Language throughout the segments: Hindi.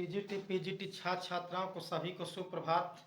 टीजीटी पीजीटी छात्र छात्राओं को सभी को सुप्रभात।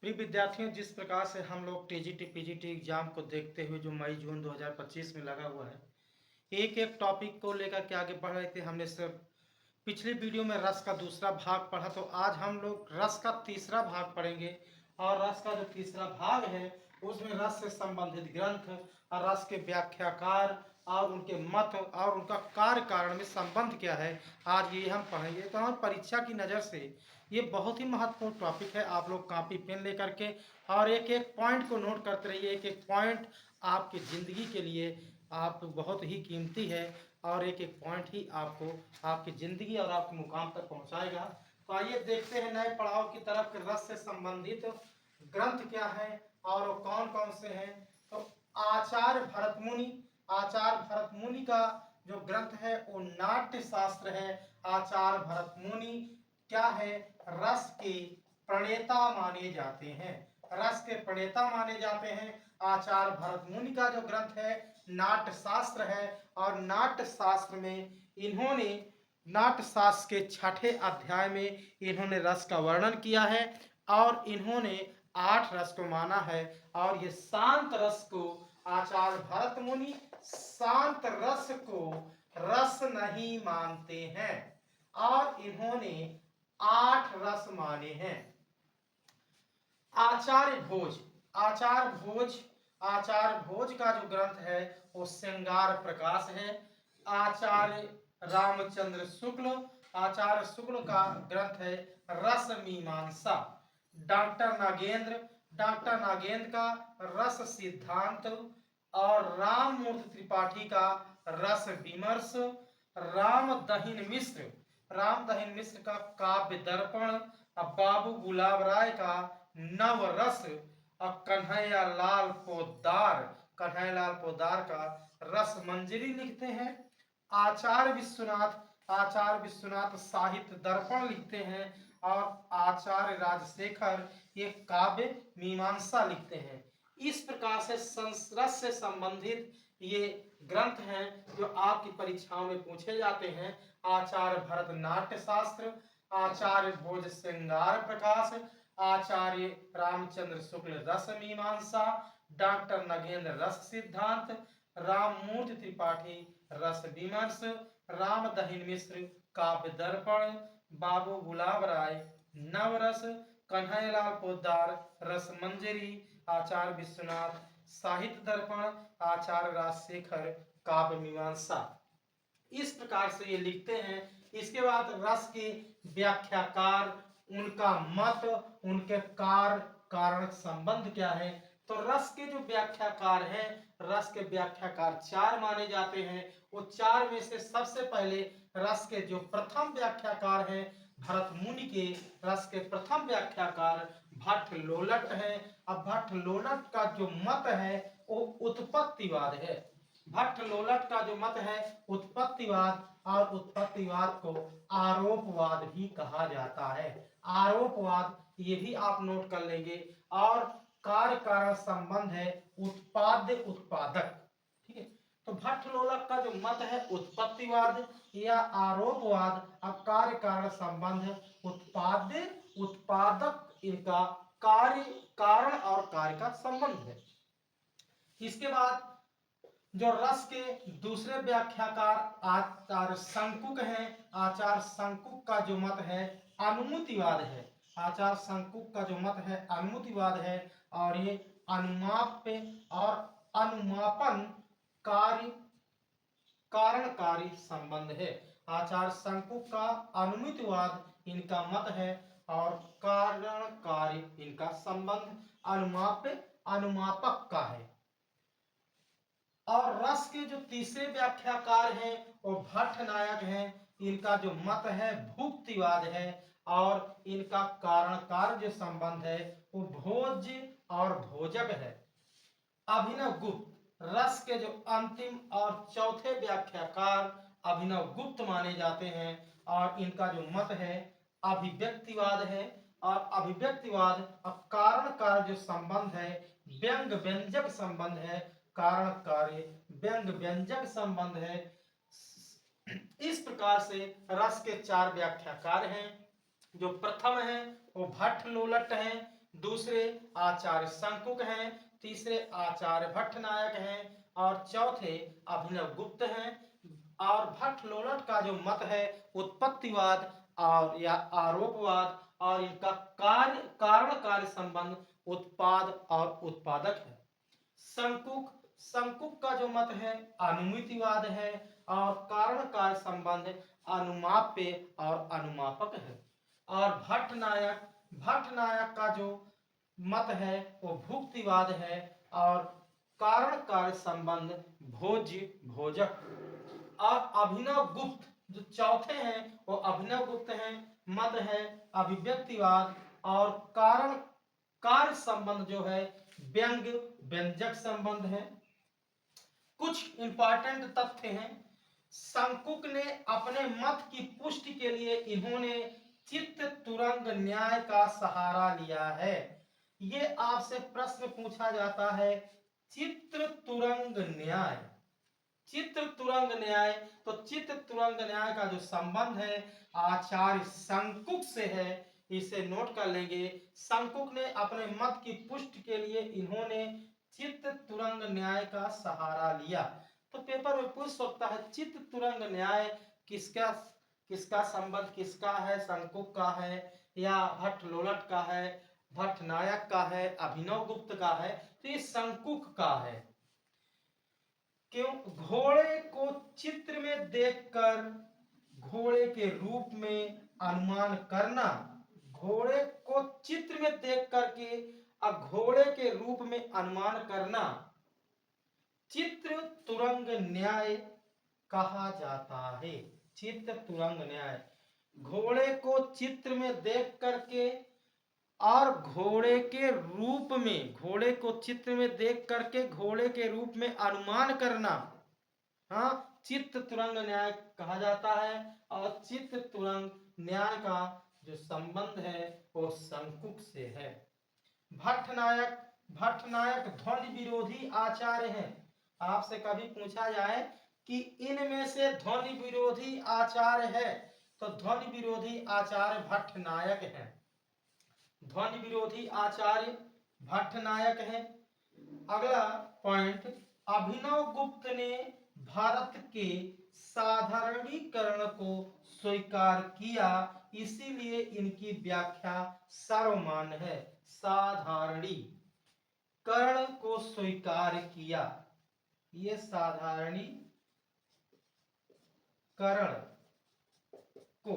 प्रिय विद्यार्थियों, जिस प्रकार से हम लोग टीजीटी पीजीटी एग्जाम को देखते हुए जो मई जून 2025 में लगा हुआ है, एक एक टॉपिक को लेकर के आगे बढ़ रहे थे। हमने सिर्फ पिछली वीडियो में रस का दूसरा भाग पढ़ा, तो आज हम लोग रस का तीसरा भाग पढ़ेंगे। और रस का जो तीसरा भाग है उसमें रस से संबंधित ग्रंथ और रस के व्याख्याकार और उनके मत और उनका कार्य कारण में संबंध क्या है, आज ये हम पढ़ेंगे। तो हम परीक्षा की नज़र से ये बहुत ही महत्वपूर्ण टॉपिक है। आप लोग कॉपी पेन लेकर के और एक एक पॉइंट को नोट करते रहिए। एक एक पॉइंट आपकी ज़िंदगी के लिए आप बहुत ही कीमती है और एक एक पॉइंट ही आपको आपकी ज़िंदगी और आपके मुकाम तक पहुंचाएगा। तो आइए देखते हैं नए पड़ाव की तरफ कि रस से संबंधित ग्रंथ क्या है और कौन कौन से हैं। तो आचार्य भरत मुनि का जो ग्रंथ है वो नाट्य शास्त्र है। आचार्य भरत मुनि क्या है, रस के प्रणेता माने जाते हैं। रस के प्रणेता माने जाते हैं। आचार्य भरत मुनि का जो ग्रंथ है नाट्य शास्त्र है और नाट्य शास्त्र में इन्होंने नाट्य शास्त्र के छठे अध्याय में इन्होंने रस का वर्णन किया है और इन्होंने 8 रस को माना है। और ये शांत रस को आचार्य भरत मुनि शांत रस को रस नहीं मानते हैं और इन्होंने 8 रस माने हैं। आचार्य भोज का जो ग्रंथ है वो श्रृंगार प्रकाश है। आचार्य आचार्य शुक्ल का ग्रंथ है रस मीमांसा। डॉक्टर नागेंद्र का रस सिद्धांत और राममूर्ति त्रिपाठी का रस विमर्श। राम दहिन मिश्र का काव्य दर्पण। बाबू गुलाब राय का नवरस और कन्हैया लाल पोद्दार का रस मंजरी लिखते हैं। आचार्य विश्वनाथ साहित्य दर्पण लिखते हैं और आचार्य राजशेखर ये काव्य मीमांसा लिखते हैं। इस प्रकार से रस से संबंधित ये ग्रंथ हैं जो आपकी परीक्षाओं में पूछे जाते हैं। आचार्य भरत नाट्य शास्त्र, आचार्य भोज श्रृंगार प्रकाश, आचार्य रामचंद्र शुक्ल रस मीमांसा, डॉक्टर नगेंद्र रस सिद्धांत, राममूर्ति त्रिपाठी रस विमर्श, राम दहिन मिश्र काव्य दर्पण, बाबू गुलाब राय नवरस, कन्हैयालाल पोद्दार रस मंजरी, आचार्य विश्वनाथ साहित्य दर्पण, आचार्य राजशेखर काव्य मीमांसा। इस प्रकार से ये लिखते हैं। इसके बाद रस के व्याख्याकार, उनका मत, उनके कार्य कारण संबंध क्या है। तो रस के जो व्याख्याकार हैं, रस के व्याख्याकार 4 माने जाते हैं। वो 4 में से सबसे पहले रस के जो प्रथम व्याख्याकार हैं भरत मुनि के रस के प्रथम व्याख्याकार भट्ट लोलट है। अब भट्ट लोलट का जो मत है वो उत्पत्तिवाद है। भट्ट लोलट का जो मत है उत्पत्तिवाद, और उत्पत्तिवाद को आरोपवाद भी कहा जाता है। आरोपवाद ये भी आप नोट कर लेंगे। और कार्य कारण संबंध है उत्पाद्य उत्पादक। ठीक है, तो भट्ट लोलट का जो मत है उत्पत्तिवाद या आरोपवाद और कार्य कारण संबंध उत्पाद्य उत्पादक, इनका कार्य कारण और कार्य का संबंध है। इसके बाद जो रस के दूसरे व्याख्याकार आचार्य शंकुक हैं। आचार्य शंकुक का जो मत है अनुमतिवाद है। आचार्य शंकुक का जो मत है अनुमतिवाद है और ये अनुमाप्य और अनुमापन कार्य कारण कार्य संबंध है। आचार्य शंकुक का अनुमितवाद इनका मत है और कारण कार्य इनका संबंध अनुमाप्य अनुमापक का है। और रस के जो तीसरे व्याख्याकार हैं वो भट्ट नायक हैं। इनका जो मत है भुक्तिवाद है और इनका कारण कार्य जो संबंध है वो भोज्य और भोजक है। अभिनव गुप्त रस के जो अंतिम और चौथे व्याख्याकार अभिनव गुप्त माने जाते हैं और इनका जो मत है अभिव्यक्तिवाद है। और अभिव्यक्तिवाद और कारण कार्य जो संबंध है व्यंग व्यंजक संबंध है। कारण कार्य व्यंग व्यंजक संबंध है। इस प्रकार से रस के 4 व्याख्याकार हैं। जो प्रथम है वो भट्ट लोलट हैं, दूसरे आचार्य शंकुक हैं, तीसरे आचार्य भट्ट नायक हैं और चौथे अभिनव गुप्त हैं। और भट्ट लोलट का जो मत है उत्पत्तिवाद और या आरोपवाद और इनका कारण कार्य संबंध उत्पाद और उत्पादक है। शंकुक का जो मत है अनुमितिवाद है और कारण कार्य संबंध अनुमाप्य और अनुमापक है। और भट्ट नायक का जो मत है वो भुक्तिवाद है और कारण कार्य संबंध भोज्य भोजक। और अभिनव गुप्त जो चौथे हैं वो अभिनव गुप्त हैं, मत है अभिव्यक्तिवाद और कारण कार्य संबंध जो है व्यंग्य व्यंजक संबंध है। कुछ इंपॉर्टेंट तथ्य हैं। शंकुक ने अपने मत की पुष्टि के लिए इन्होंने चित्त तुरंग न्याय का सहारा लिया है। ये आपसे प्रश्न पूछा जाता है, चित्र तुरंग न्याय, चित्र तुरंग न्याय। तो चित्र तुरंग न्याय का जो संबंध है आचार्य शंकुक से है, इसे नोट कर लेंगे। शंकुक ने अपने मत की पुष्टि के लिए इन्होंने चित्त तुरंग न्याय का सहारा लिया। तो पेपर में पूछ सकता है चित्त तुरंग न्याय किसका संबंध किसका है, शंकुक का है या भट्ट लोलट का है, भट्ट नायक का है, अभिनव गुप्त का है? तो ये शंकुक का है। क्यों? घोड़े को चित्र में देखकर घोड़े के रूप में अनुमान करना, घोड़े को चित्र में देख करके घोड़े के रूप में अनुमान करना चित्र तुरंग न्याय कहा जाता है। चित्र तुरंग न्याय, घोड़े को चित्र में देख करके और घोड़े के रूप में, घोड़े को चित्र में देख करके घोड़े के रूप में अनुमान करना, हाँ, चित्त तुरंग न्याय कहा जाता है। और चित्त तुरंग न्याय का जो संबंध है वो शंकुक से है। भट्ट नायक ध्वनि विरोधी आचार्य हैं। आपसे कभी पूछा जाए कि इनमें से ध्वनि विरोधी आचार्य है, तो ध्वनि विरोधी आचार्य भट्ट नायक है। ध्वनि विरोधी आचार्य भट्ट नायक है। अगला पॉइंट, अभिनव गुप्त ने भारत के साधारणीकरण को स्वीकार किया, इसीलिए इनकी व्याख्या सर्वमान्य है। साधारणीकरण को स्वीकार किया, ये साधारणीकरण को,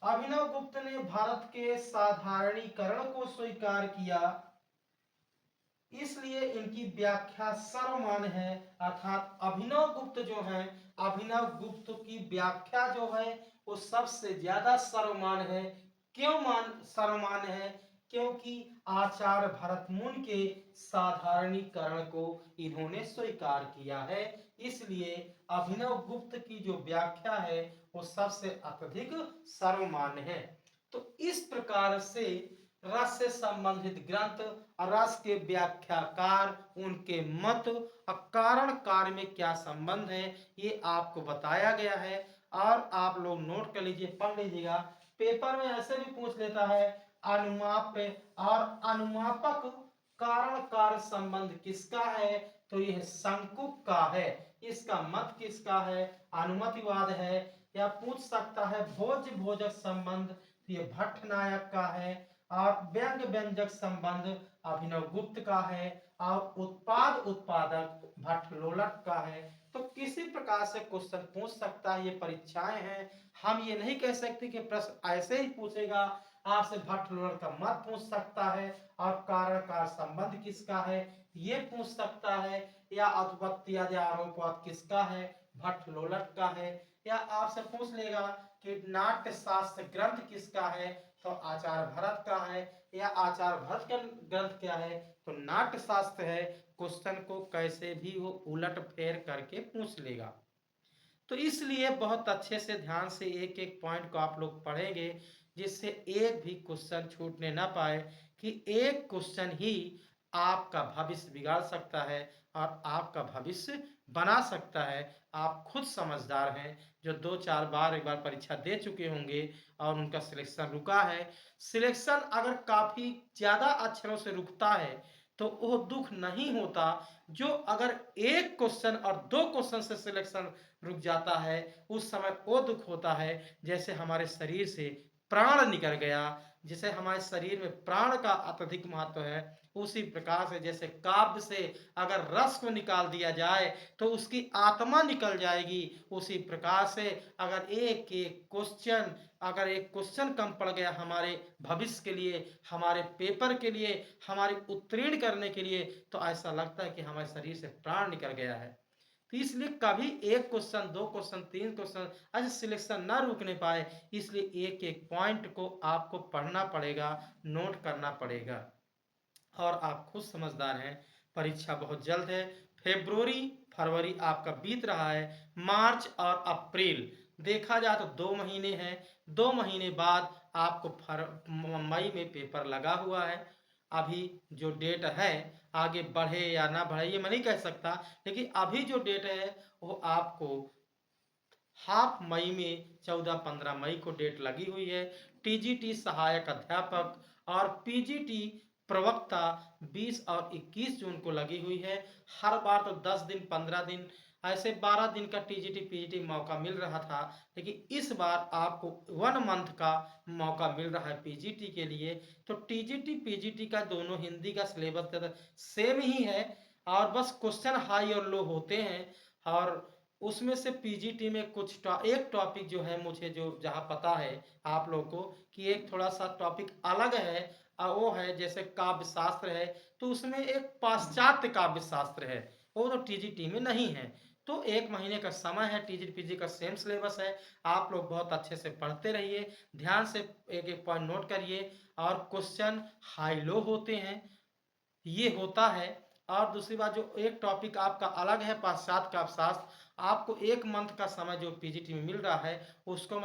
अभिनव गुप्त ने भारत के साधारणीकरण को स्वीकार किया, इसलिए इनकी व्याख्या सर्वमान्य है। अर्थात अभिनव गुप्त जो है, अभिनव गुप्त की व्याख्या जो है वो सबसे ज्यादा सर्वमान्य है। क्यों सर्वमान्य है? क्योंकि आचार्य भरतमुनि के साधारणीकरण को इन्होंने स्वीकार किया है, इसलिए अभिनव गुप्त की जो व्याख्या है वो सबसे अत्यधिक सर्वमान्य है। तो इस प्रकार से रस से संबंधित ग्रंथ, रस के व्याख्याकार, उनके मत और कारण कार्य में क्या संबंध है, ये आपको बताया गया है। और आप लोग नोट कर लीजिए, पढ़ लीजिएगा। पेपर में ऐसे भी पूछ लेता है अनुमाप्य और अनुमापक कारण कार्य संबंध किसका है, तो यह शंकुक का है। इसका मत किसका है? अनुमतिवाद है। या पूछ सकता है भोज्य भोजक संबंध, तो यह भट्ट नायक का है। और व्यंग्य व्यंजक संबंध अभिनव गुप्त का है। और उत्पाद उत्पादक भट्ट लोलट का है। तो किसी प्रकार से क्वेश्चन पूछ सकता है, ये परीक्षाएं हैं, हम ये नहीं कह सकते कि प्रश्न ऐसे ही पूछेगा। आपसे भट्ट लोलट का मत पूछ सकता है और कारण कार्य संबंध किसका है ये पूछ सकता है, या उत्पत्ति आदि आरोपवाद किसका है, भट्ट लोलट का है। या आपसे पूछ लेगा कि नाट्य शास्त्र ग्रंथ किसका है, तो आचार्य भरत का है। या आचार्य भरत का ग्रंथ क्या है, तो नाट्य शास्त्र है। क्वेश्चन को कैसे भी वो उलट फेर करके पूछ लेगा। तो इसलिए बहुत अच्छे से ध्यान से एक एक पॉइंट को आप लोग पढ़ेंगे, जिससे एक भी क्वेश्चन छूटने ना पाए, कि एक क्वेश्चन ही आपका भविष्य बिगाड़ सकता है और आपका भविष्य बना सकता है। आप खुद समझदार हैं, जो 2-4 बार एक बार परीक्षा दे चुके होंगे और उनका सिलेक्शन रुका है। सिलेक्शन अगर काफ़ी ज़्यादा अक्षरों से रुकता है, तो वो दुःख नहीं होता, जो अगर 1 क्वेश्चन और 2 क्वेश्चन से सिलेक्शन रुक जाता है, उस समय वो दुःख होता है जैसे हमारे शरीर से प्राण निकल गया। जैसे हमारे शरीर में प्राण का अत्यधिक महत्व है, उसी प्रकार से जैसे काव्य से अगर रस को निकाल दिया जाए तो उसकी आत्मा निकल जाएगी, उसी प्रकार से अगर एक क्वेश्चन कम पड़ गया हमारे भविष्य के लिए, हमारे पेपर के लिए, हमारी उत्तीर्ण करने के लिए, तो ऐसा लगता है कि हमारे शरीर से प्राण निकल गया है। तो इसलिए कभी 1 क्वेश्चन, 2 क्वेश्चन, 3 क्वेश्चन ऐसे सिलेक्शन ना रुकने पाए, इसलिए एक-एक पॉइंट को आपको पढ़ना पड़ेगा, नोट करना पड़ेगा। और आप खुद समझदार हैं, परीक्षा बहुत जल्द है। फ़रवरी फरवरी आपका बीत रहा है, मार्च और अप्रैल देखा जाए तो 2 महीने हैं। 2 महीने बाद आपको मई में पेपर लगा हुआ है। अभी जो डेट है, आगे बढ़े या ना बढ़े ये मैं नहीं कह सकता, लेकिन अभी जो डेट है वो आपको हाफ मई में 14-15 मई को डेट लगी हुई है। टीजीटी सहायक अध्यापक और पीजीटी प्रवक्ता 20 और 21 जून को लगी हुई है। हर बार तो 10 दिन, 15 दिन, ऐसे 12 दिन का टीजीटी पीजीटी मौका मिल रहा था, लेकिन इस बार आपको 1 मंथ का मौका मिल रहा है पीजीटी के लिए। तो टीजीटी पीजीटी का दोनों हिंदी का सिलेबस सेम ही है, और बस क्वेश्चन हाई और लो होते हैं। और उसमें से पीजीटी में एक टॉपिक जो है, मुझे जो जहाँ पता है आप लोगों को, कि एक थोड़ा सा टॉपिक अलग है, वो है जैसे काव्य शास्त्र है, तो उसमें एक पाश्चात्य काव्य शास्त्र है, वो तो टीजीटी में नहीं है। तो 1 महीने का समय है, टीजीटी पीजी का सेम सिलेबस है। आप लोग बहुत अच्छे से पढ़ते रहिए, ध्यान से एक एक पॉइंट नोट करिए, और क्वेश्चन हाई लो होते हैं, ये होता है। और दूसरी बात, जो एक टॉपिक आपका अलग है पाश्चात्य का शास्त्र, आपको 1 मंथ का समय जो पीजीटी में मिल रहा है, उसको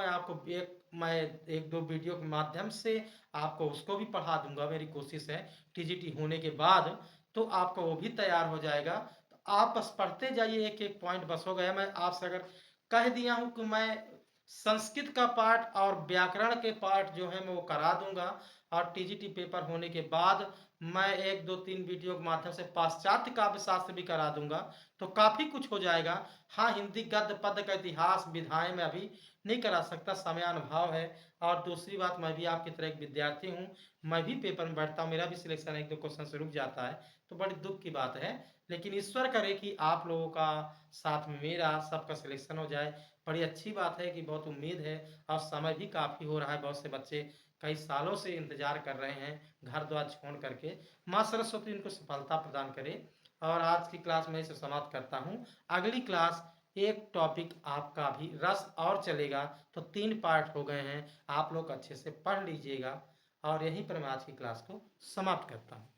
मैं एक दो वीडियो के माध्यम से आपको उसको भी पढ़ा दूंगा। मेरी कोशिश है टीजीटी होने के बाद तो आपका वो भी तैयार हो जाएगा। तो आप बस पढ़ते जाइए, एक एक पॉइंट बस हो गया। मैं आपसे अगर कह दिया हूँ कि मैं संस्कृत का पार्ट और व्याकरण के पार्ट जो है मैं वो करा दूंगा, और टीजीटी पेपर होने के बाद मैं 1, 2, 3 वीडियो के माध्यम से पाश्चात्य काव्य शास्त्र भी करा दूंगा, तो काफ़ी कुछ हो जाएगा। हाँ, हिंदी गद्य पद्य का इतिहास विधाएं मैं अभी नहीं करा सकता, समयानुभाव है। और दूसरी बात, मैं भी आपकी तरह एक विद्यार्थी हूँ, मैं भी पेपर में बैठता हूँ, मेरा भी सिलेक्शन 1-2 क्वेश्चन से रुक जाता है, तो बड़ी दुख की बात है। लेकिन ईश्वर करे कि आप लोगों का साथ में मेरा सबका सिलेक्शन हो जाए। बड़ी अच्छी बात है कि बहुत उम्मीद है, और समय भी काफ़ी हो रहा है, बहुत से बच्चे कई सालों से इंतजार कर रहे हैं घर द्वार छोड़ करके। माँ सरस्वती इनको सफलता प्रदान करे। और आज की क्लास में इसे समाप्त करता हूँ। अगली क्लास एक टॉपिक आपका भी रस और चलेगा, तो 3 पार्ट हो गए हैं, आप लोग अच्छे से पढ़ लीजिएगा। और यहीं पर मैं आज की क्लास को समाप्त करता हूँ।